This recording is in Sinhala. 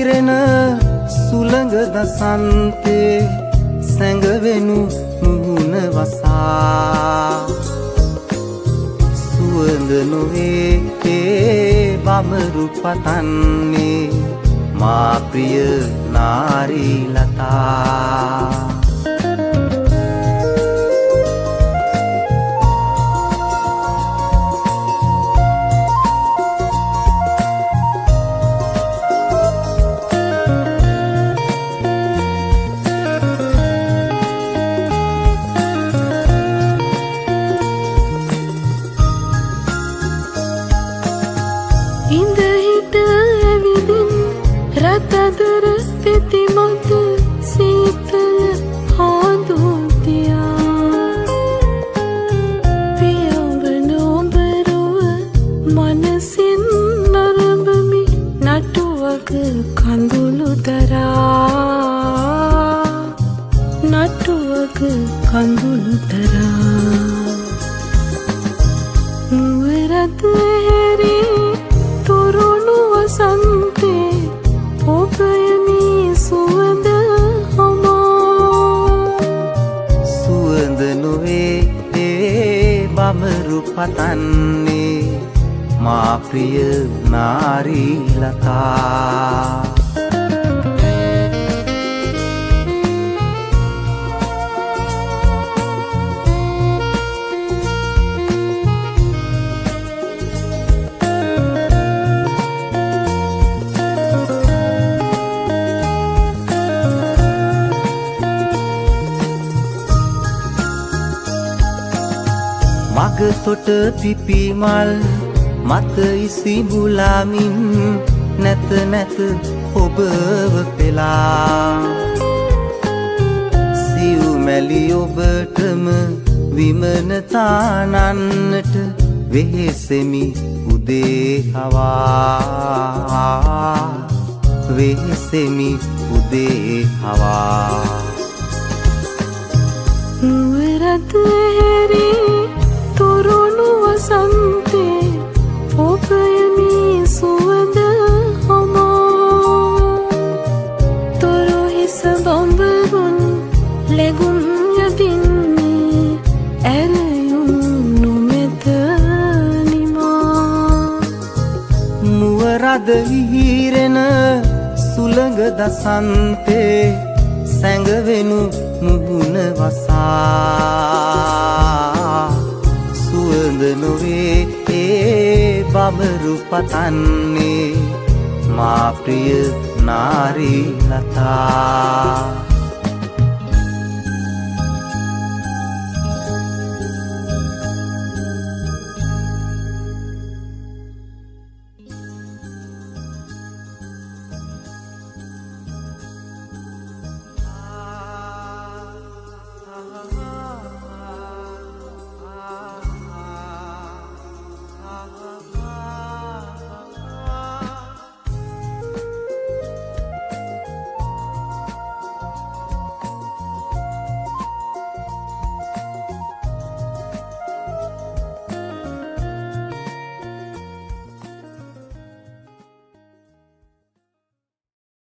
ඉරෙන සුළඟ දසන්තේ සැඟවෙනු මුහුණ වසා සුවඳ නොවේ ඒ බමරු පතන්නේ මා ප්‍රිය නාරී ලතා රතදර පෙති මත සීතල හාදුතියා පියඹන ඔබරුව මනසින් නරඹමි නටුවක කඳුළු දරා නටුවක කඳුළු දරා නුවරත් හැරී තොරණු වසන්තේ ඔබයමි සුවඳ හමා සුවඳ නොවේ ඒ බමරු පතන්නේ මා ප්‍රිය නාරී ලතා මගතොට පිපි මල් මත ඉසිබුලාමින් නැත නැත ඔබව පෙලා සිව්මැලි ඔබටම විමනතානන්නට වෙහෙසෙමි උදේ හවා වෙහෙසෙමි උදේ හවා නුවරත් හැරී තොරණු වසන්තේ ඔබයමි සුවඳ හමා තොරොහිස බඹරුන් ලැබුම් යදින්නේ ඇරයුම් නොමෙත නිමා මුවරද ඉහිරෙන සුළඟ දසන්තේ සැඟවෙනු මුහුණ වසා සුවඳ නොවේ ඒ බමරු පතන්නේ මා ප්‍රිය නාරී ලතා